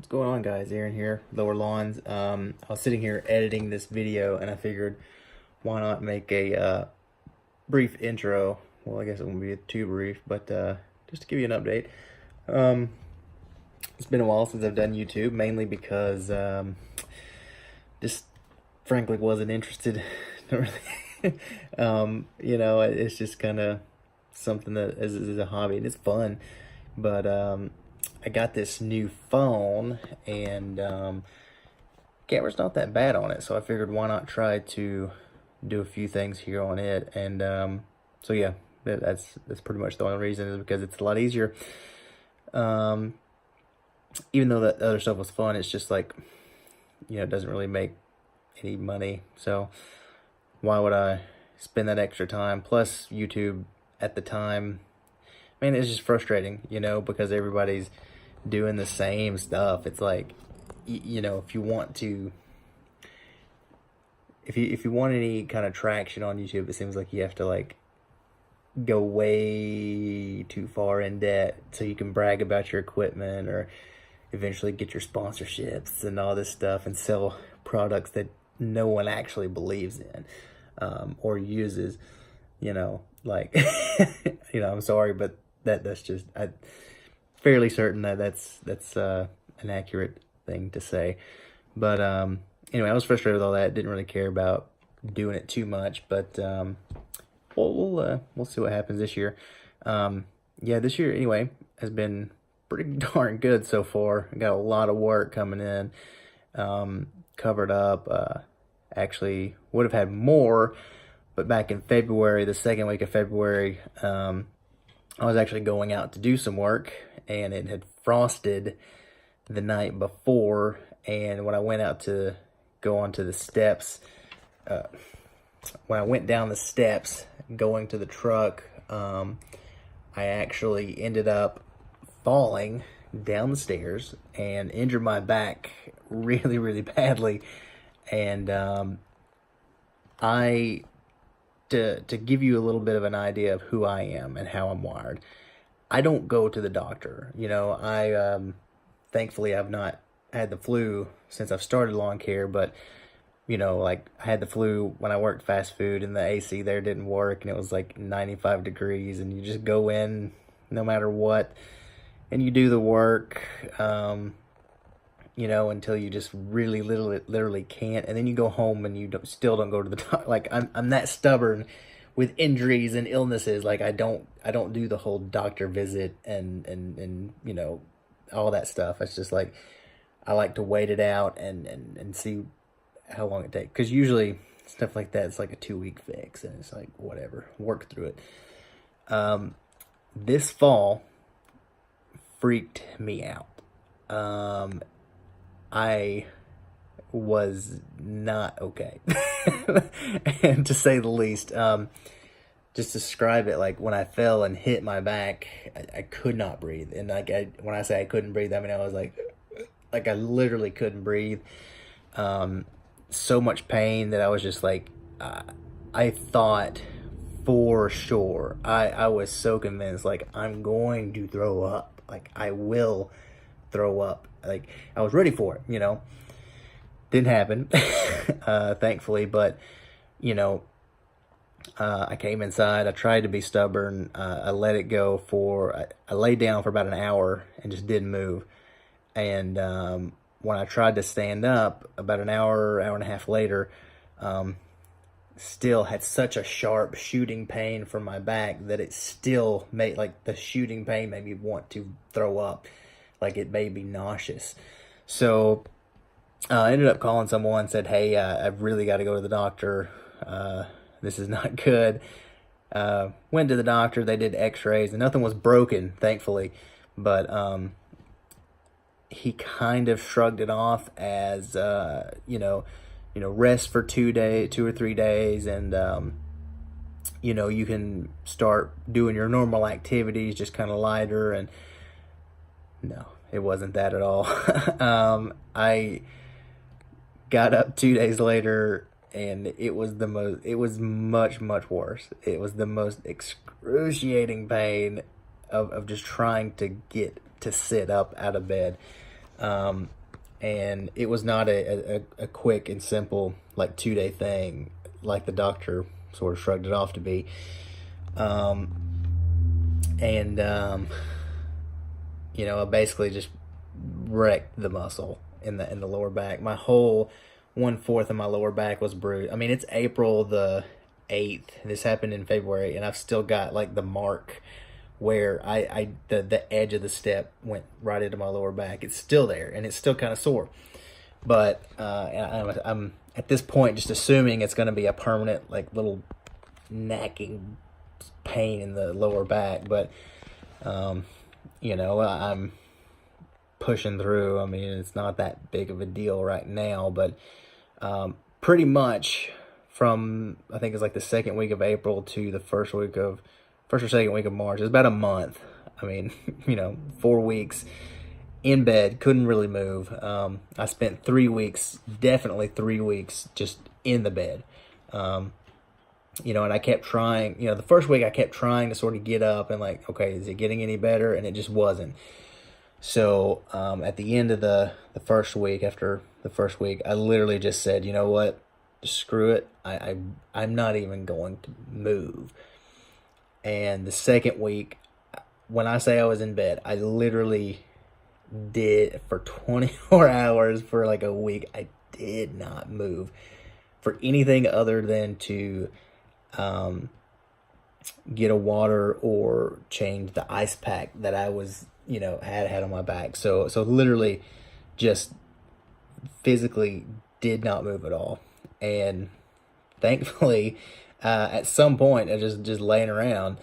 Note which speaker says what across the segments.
Speaker 1: What's going on, guys? Aaron here, Lower Lawns. I was sitting here editing this video and I figured why not make a brief intro. Well, I guess it won't be too brief, but just to give you an update. It's been a while since I've done YouTube, mainly because just frankly wasn't interested. Not really. It's just kind of something that is a hobby and it's fun, but I got this new phone and camera's not that bad on it, so I figured why not try to do a few things here on it. And so yeah, that's pretty much the only reason, is because it's a lot easier. Even though that other stuff was fun, it's just like, it doesn't really make any money, so why would I spend that extra time? Plus YouTube at the time, man, it's just frustrating, because everybody's doing the same stuff. It's like, if you want to, if you want any kind of traction on YouTube, it seems like you have to like go way too far in debt so you can brag about your equipment, or eventually get your sponsorships and all this stuff and sell products that no one actually believes in or uses. Like I'm sorry, but that's just, I'm fairly certain that that's an accurate thing to say. But anyway, I was frustrated with all that. Didn't really care about doing it too much, but we'll see what happens this year. Yeah, this year anyway has been pretty darn good so far. I got a lot of work coming in, covered up. Actually would have had more, but back in February, the second week of February, I was actually going out to do some work, and it had frosted the night before. And when I went out to go onto the steps, when I went down the steps going to the truck, I actually ended up falling down the stairs and injured my back really, really badly. And to give you a little bit of an idea of who I am and how I'm wired, I don't go to the doctor. Thankfully I've not had the flu since I've started lawn care, but like I had the flu when I worked fast food and the AC there didn't work and it was like 95 degrees, and you just go in no matter what and you do the work, until you just really literally can't, and then you go home and you still don't go to the doctor. Like I'm that stubborn with injuries and illnesses. Like I don't do the whole doctor visit and all that stuff. It's just like I like to wait it out and see how long it takes, because usually stuff like that, it's like a 2-week fix, and it's like whatever, work through it. This fall freaked me out. I was not okay, and to say the least. Just describe it, like when I fell and hit my back, I could not breathe. And like when I say I couldn't breathe, I mean I was like I literally couldn't breathe. So much pain that I was just like, I thought for sure, I was so convinced, like I'm going to throw up, like I will throw up. Like I was ready for it, didn't happen, thankfully. But I came inside, I tried to be stubborn, I let it go I laid down for about an hour and just didn't move. And when I tried to stand up about an hour and a half later, still had such a sharp shooting pain from my back that it still made, like the shooting pain made me want to throw up. Like it made me nauseous. So I ended up calling someone, said, hey, I've really got to go to the doctor. This is not good. Went to the doctor, they did x-rays, and nothing was broken, thankfully. But he kind of shrugged it off as, rest for 2 or 3 days, and, you can start doing your normal activities, just kind of lighter. And no, it wasn't that at all. I got up 2 days later, and it was much worse. It was the most excruciating pain of just trying to get to sit up out of bed. And it was not a quick and simple, like, 2-day thing, like the doctor sort of shrugged it off to be. And you know, I basically just wrecked the muscle in the lower back. My whole 1/4 of my lower back was bruised. I mean, it's April the 8th. This happened in February, and I've still got like the mark where the edge of the step went right into my lower back. It's still there, and it's still kind of sore. But I'm at this point just assuming it's going to be a permanent, like, little knacking pain in the lower back. But you know, I'm pushing through. I mean, it's not that big of a deal right now, but pretty much from, I think it's like the second week of April to the first or second week of March, it's about a month. I mean, you know, 4 weeks in bed, couldn't really move. I spent 3 weeks, definitely 3 weeks, just in the bed. You know, and I kept trying, you know, the first week I kept trying to sort of get up and, like, okay, is it getting any better? And it just wasn't. So at the end of the first week, after the first week, I literally just said, you know what, screw it. I'm not even going to move. And the second week, when I say I was in bed, I literally did for 24 hours for like a week. I did not move for anything other than to get a water or change the ice pack that I was, you know, had on my back. So literally just physically did not move at all. And thankfully, at some point, I just laying around,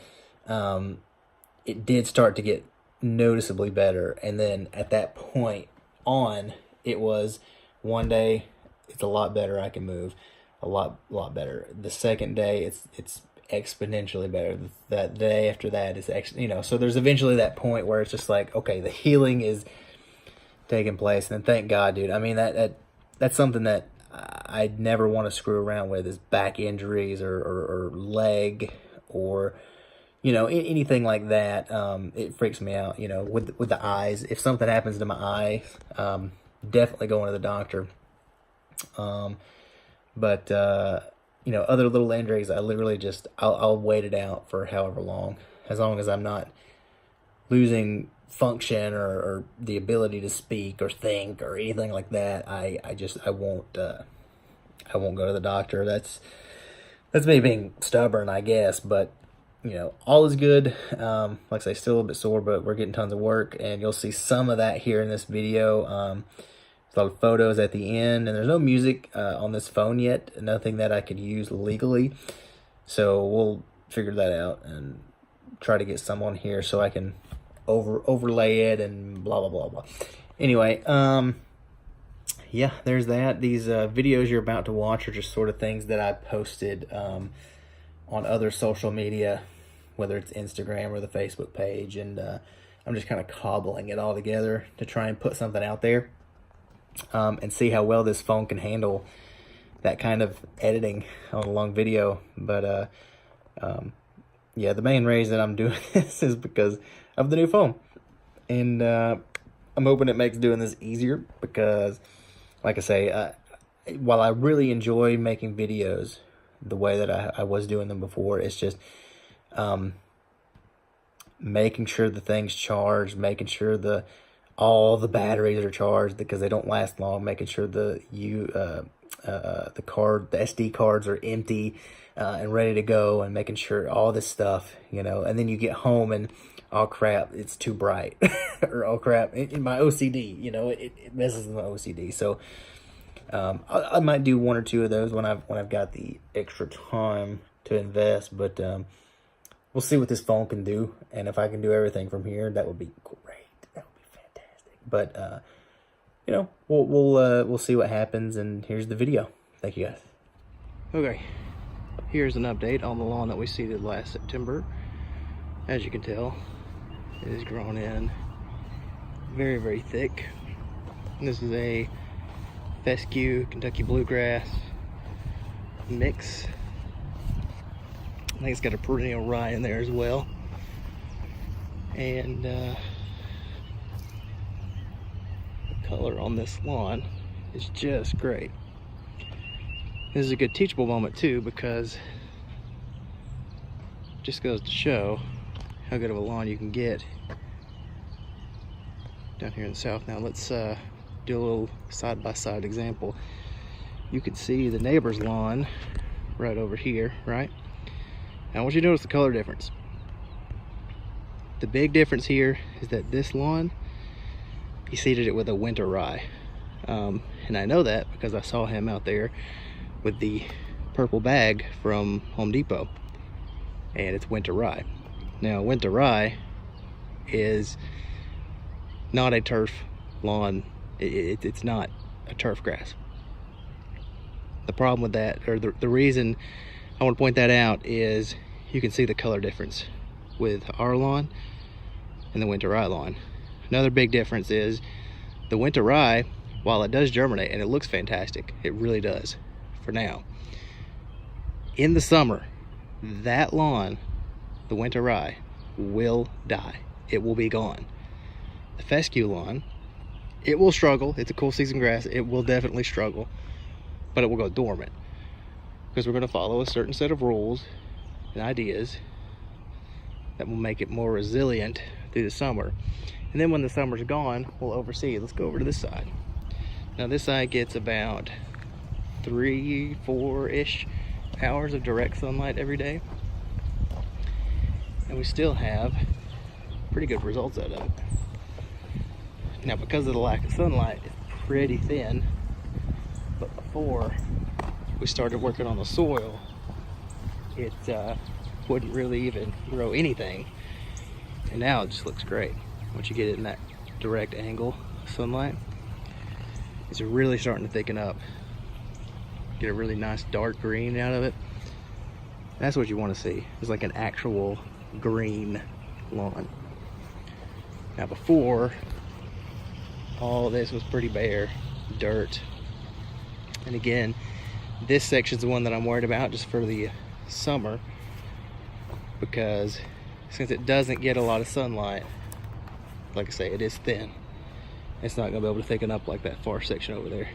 Speaker 1: it did start to get noticeably better. And then at that point on, it was one day, it's a lot better. I can move a lot better. The second day, it's exponentially better. That day after that is actually, you know, so there's eventually that point where it's just like, okay, the healing is taking place. And then thank God, dude. I mean, that's something that I'd never want to screw around with, is back injuries or leg or, you know, anything like that. It freaks me out, you know, with the eyes. If something happens to my eye, definitely going to the doctor. But you know, other little injuries, I literally just, I'll wait it out for however long, as I'm not losing function or the ability to speak or think or anything like that. I won't go to the doctor. That's me being stubborn, I guess. But you know, all is good. Like I say, still a little bit sore, but we're getting tons of work, and you'll see some of that here in this video. There's a lot of photos at the end, and there's no music on this phone yet. Nothing that I could use legally. So we'll figure that out and try to get someone here so I can overlay it and blah blah blah blah. Anyway, yeah, there's that. These videos you're about to watch are just sort of things that I posted on other social media, whether it's Instagram or the Facebook page, and I'm just kind of cobbling it all together to try and put something out there, and see how well this phone can handle that kind of editing on a long video. But yeah, the main reason I'm doing this is because of the new phone, and I'm hoping it makes doing this easier, because like I say, while I really enjoy making videos the way that I was doing them before, it's just making sure the thing's charged, making sure all the batteries are charged, because they don't last long, making sure the SD cards are empty and ready to go, and making sure all this stuff, you know. And then you get home and, oh crap, it's too bright, or oh crap, in my OCD, you know, it messes with my OCD. So I might do one or two of those when I've got the extra time to invest, but we'll see what this phone can do, and if I can do everything from here, that would be great. That would be fantastic. But you know, we'll see what happens, and here's the video. Thank you guys. Okay, here's an update on the lawn that we seeded last September. As you can tell, it is grown in very, very thick. And this is a fescue Kentucky bluegrass mix. I think it's got a perennial rye in there as well. And a color on this lawn is just great. This is a good teachable moment too, because it just goes to show how good of a lawn you can get down here in the south. Now let's do a little side-by-side example. You can see the neighbor's lawn right over here, right? Now I want you to notice the color difference. The big difference here is that this lawn, he seeded it with a winter rye. And I know that because I saw him out there with the purple bag from Home Depot, and it's winter rye. Now winter rye is not a turf lawn. It's not a turf grass. The problem with that, or the reason I want to point that out, is you can see the color difference with our lawn and the winter rye lawn. Another big difference is the winter rye, while it does germinate and it looks fantastic, it really does for now. In the summer, that lawn, the winter rye, will die. It will be gone. The fescue lawn, it will struggle. It's a cool season grass. It will definitely struggle, but it will go dormant because we're going to follow a certain set of rules and ideas that will make it more resilient through the summer. And then when the summer's gone, we'll oversee. Let's go over to this side. Now this side gets about 3-4-ish hours of direct sunlight every day, and we still have pretty good results out of it. Now because of the lack of sunlight, it's pretty thin, but before we started working on the soil, it wouldn't really even grow anything, and now it just looks great. Once you get it in that direct angle of sunlight, it's really starting to thicken up. Get a really nice dark green out of it. That's what you want to see. It's like an actual green lawn. Now before, all this was pretty bare, dirt. And again, this section's the one that I'm worried about just for the summer, because since it doesn't get a lot of sunlight, like I say, it is thin. It's not gonna be able to thicken up like that far section over there.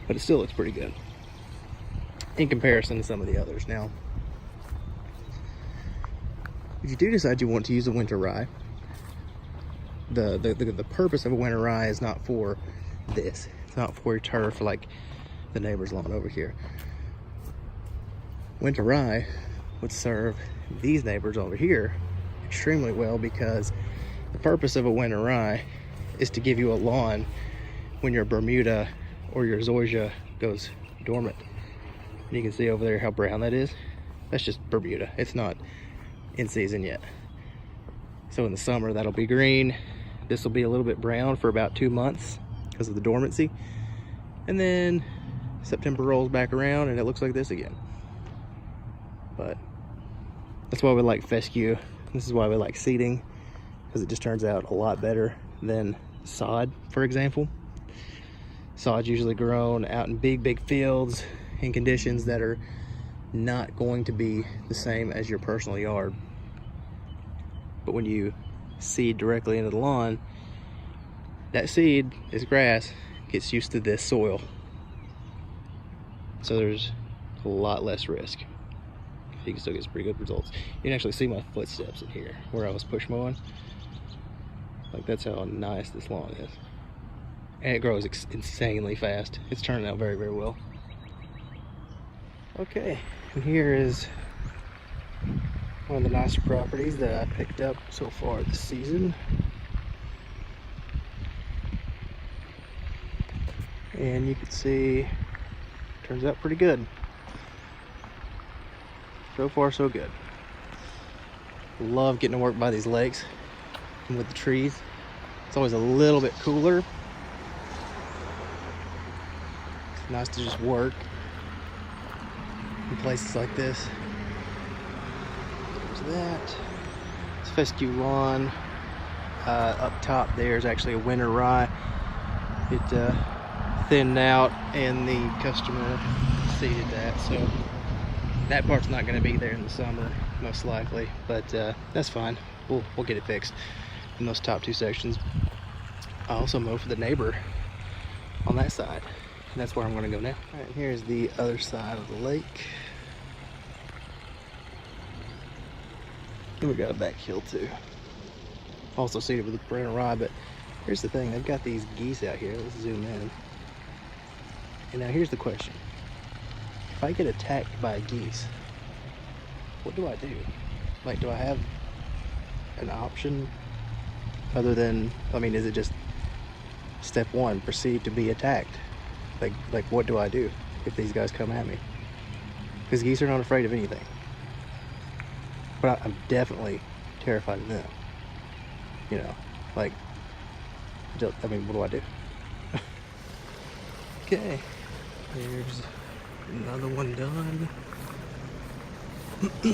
Speaker 1: But it still looks pretty good in comparison to some of the others. Now, if you do decide you want to use a winter rye, the purpose of a winter rye is not for this. It's not for turf like the neighbor's lawn over here. Winter rye would serve these neighbors over here extremely well, because the purpose of a winter rye is to give you a lawn when your Bermuda or your zoysia goes dormant. And you can see over there how brown that is. That's just Bermuda. It's not in season yet. So in the summer that'll be green. This will be a little bit brown for about 2 months because of the dormancy. And then September rolls back around and it looks like this again. But that's why we like fescue. This is why we like seeding, because it just turns out a lot better than sod, for example. Sod's usually grown out in big fields in conditions that are not going to be the same as your personal yard. But when you seed directly into the lawn, that seed is grass, gets used to this soil. So there's a lot less risk. You can still get some pretty good results. You can actually see my footsteps in here where I was push mowing. Like, that's how nice this lawn is. And it grows insanely fast. It's turning out very, very well. Okay, and here is one of the nicer properties that I picked up so far this season. And you can see, turns out pretty good. So far, so good. Love getting to work by these lakes and with the trees. It's always a little bit cooler. It's nice to just work in places like this. There's that. It's fescue lawn. Up top there is actually a winter rye. It thinned out and the customer seeded that, so that part's not going to be there in the summer, most likely, but that's fine. We'll get it fixed in those top two sections. I also mow for the neighbor on that side. And that's where I'm gonna go now. All right, here's the other side of the lake. And we got a back hill too. Also seeded with the parental rye, but here's the thing, they've got these geese out here. Let's zoom in. And now here's the question. If I get attacked by a geese, what do I do? Like, do I have an option other than, I mean, is it just step one, proceed to be attacked? Like what do I do if these guys come at me? Because geese are not afraid of anything. But I'm definitely terrified of them. You know, like, I mean, what do I do? Okay, there's another one done. Other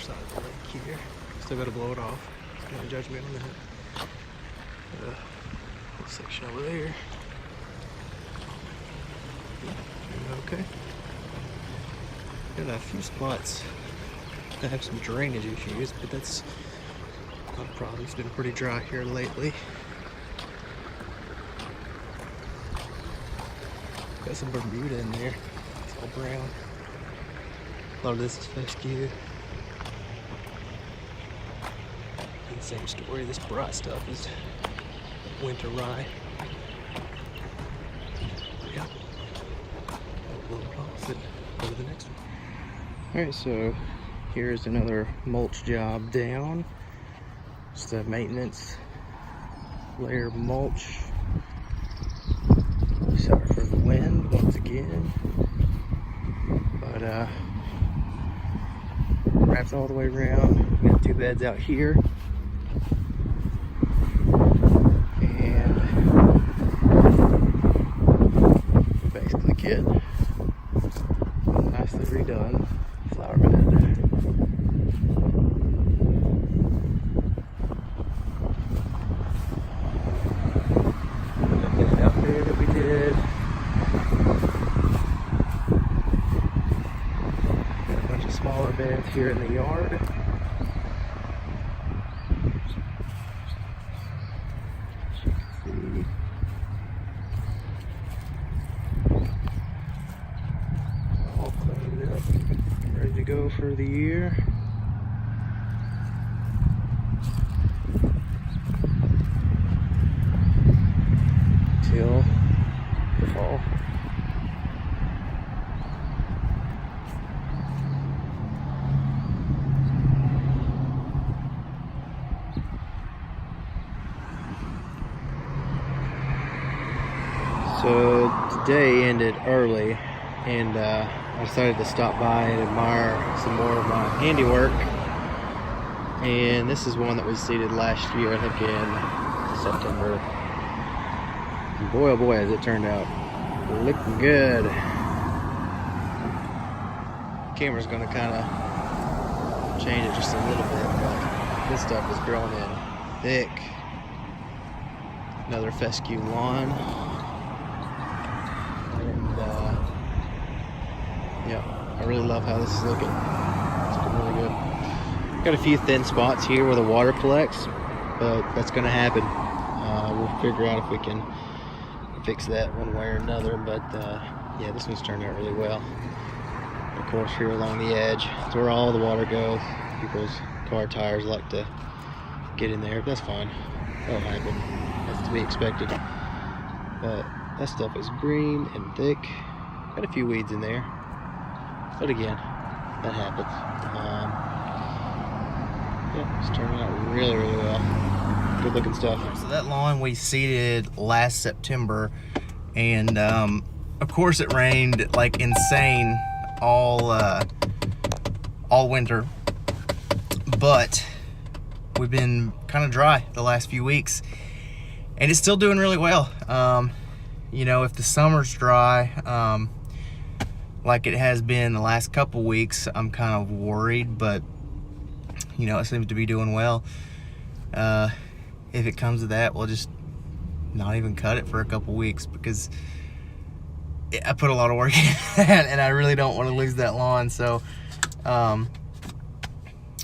Speaker 1: side of the lake here. Still gotta blow it off. Don't judge me on that. Little section over there. Okay. Got a few spots that have some drainage issues, but that's not a problem. It's been pretty dry here lately. Got some Bermuda in there. It's all brown. A lot of this is fescue. And same story. This bright stuff is winter rye. Yeah. I'll blow it off and go to the next one. Alright, so here's another mulch job down. Just a maintenance layer of mulch. Sorry for the wind once again. But wraps all the way around. We got two beds out here. And basically get nicely redone flower bed. Out there that we did. Got a bunch of smaller beds here in the yard. As you can see. All cleaned up, ready to go for the year. Till the fall. So today ended early, and I decided to stop by and admire some more of my handiwork. And this is one that was seeded last year, I think in September. And boy, oh boy, has it turned out looking good. Camera's gonna kind of change it just a little bit, but this stuff is growing in thick. Another fescue lawn. And yeah, I really love how this is looking. It's looking really good. Got a few thin spots here where the water collects, but that's gonna happen. We'll figure out if we can fix that one way or another, but yeah, this one's turned out really well. Of course, here along the edge, it's where all the water goes. People's car tires like to get in there, but that's fine. That'll happen. That's to be expected. But that stuff is green and thick. Got a few weeds in there, but again, that happens. Yeah, it's turning out really, really well. Good looking stuff. So that lawn we seeded last September, and of course it rained like insane all winter, but we've been kind of dry the last few weeks, and it's still doing really well. You know, if the summer's dry, like it has been the last couple weeks, I'm kind of worried, but you know, it seems to be doing well. If it comes to that, we'll just not even cut it for a couple weeks, because I put a lot of work in that, and I really don't want to lose that lawn. So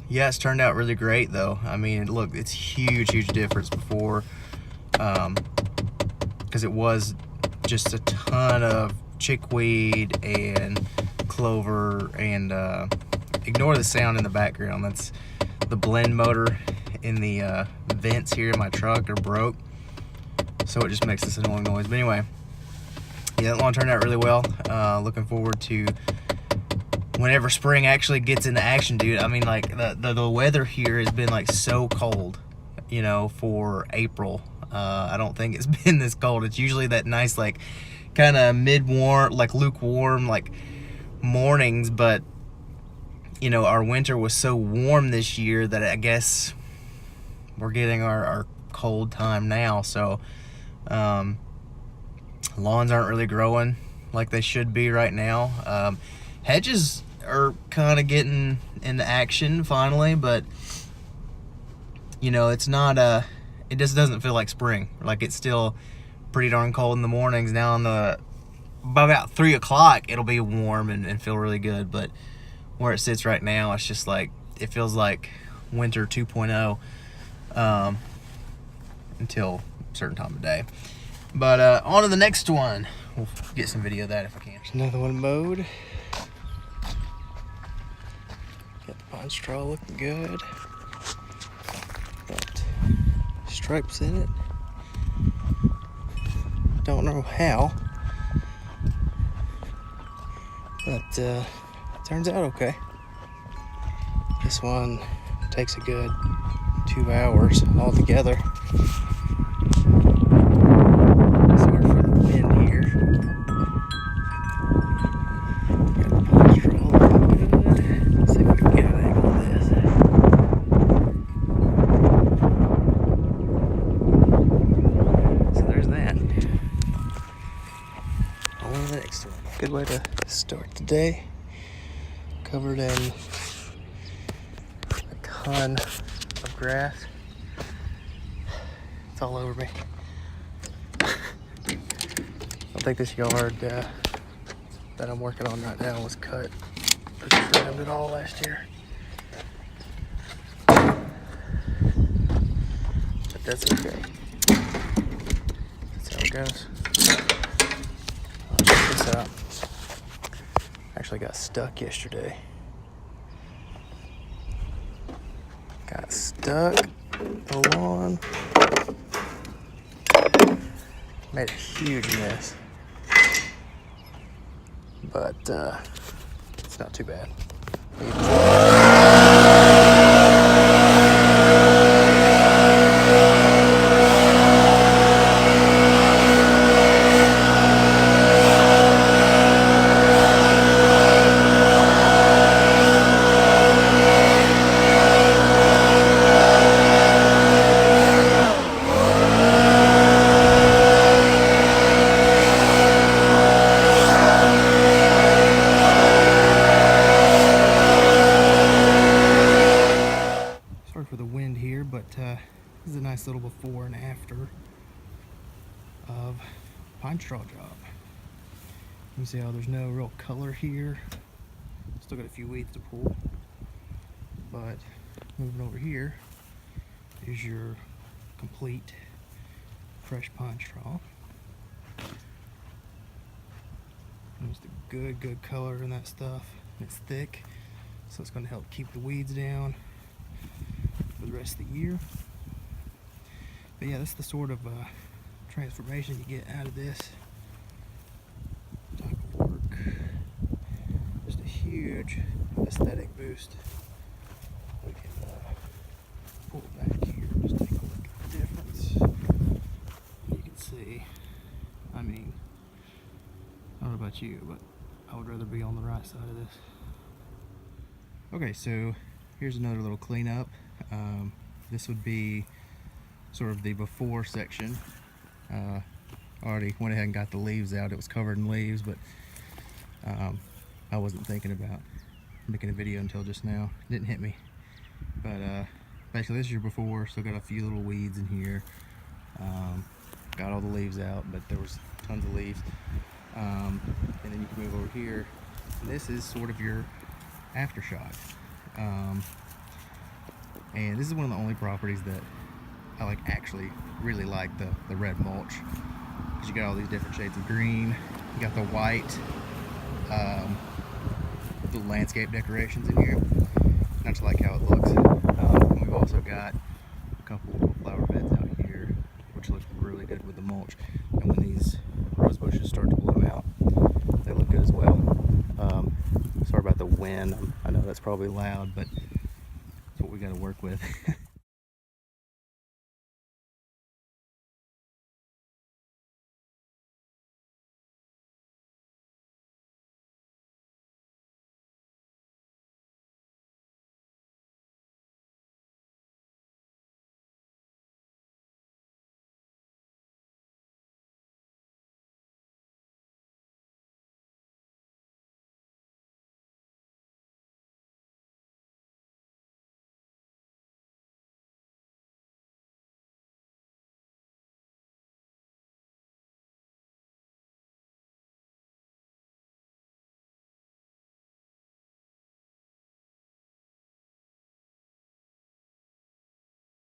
Speaker 1: Yeah, it's turned out really great though. I mean, look, it's huge difference before, because it was just a ton of chickweed and clover, and ignore the sound in the background. That's the blend motor in the vents here in my truck are broke, so it just makes this annoying noise. But anyway, yeah, that lawn turned out really well. Looking forward to whenever spring actually gets into action, dude. I mean, like, the weather here has been like so cold, you know, for April. I don't think it's been this cold. It's usually that nice, like, kind of mid-warm, like lukewarm, like mornings, but you know, our winter was so warm this year that I guess we're getting our cold time now. So lawns aren't really growing like they should be right now. Hedges are kind of getting into action finally, but you know, it's not it just doesn't feel like spring. Like, it's still pretty darn cold in the mornings. Now by about 3 o'clock it'll be warm and feel really good, but where it sits right now, it's just like, it feels like winter 2.0 until a certain time of day. But on to the next one. We'll get some video of that if I can. There's another one mowed. Got the pine straw looking good. Got stripes in it. Don't know how, but turns out okay. This one takes a good 2 hours altogether. Sorry for the wind here. Got the pine straw looking good. Let's see if we can get an angle on this. So there's that. On to the next one. Good way to start the day. Covered in a ton of grass. It's all over me. I think this yard that I'm working on right now was cut or trimmed it all last year. But that's okay. That's how it goes. I'll check this out. Actually got stuck yesterday. Got stuck on the lawn. Made a huge mess. But it's not too bad. For the wind here, but this is a nice little before and after of pine straw job. You can see how there's no real color here. Still got a few weeds to pull, but moving over here is your complete fresh pine straw. There's the good color in that stuff. It's thick, so it's going to help keep the weeds down for the rest of the year. But yeah, that's the sort of transformation you get out of this type of work. Just a huge aesthetic boost. We can pull it back here, just take a look at the difference. You can see, I mean, I don't know about you, but I would rather be on the right side of this. Okay, so here's another little cleanup. This would be sort of the before section. Already went ahead and got the leaves out. It was covered in leaves, but I wasn't thinking about making a video until just now. It didn't hit me. But basically this is your before. Still got a few little weeds in here. Got all the leaves out, but there was tons of leaves. And then you can move over here. This is sort of your aftershock. And this is one of the only properties that I actually really like the red mulch, because you got all these different shades of green. You got the white, the landscape decorations in here. I just like how it looks. We've also got a couple little flower beds out here, which look really good with the mulch. And when these rose bushes start to bloom out, they look good as well. Sorry about the wind. I know that's probably loud, but it's what we got to work with.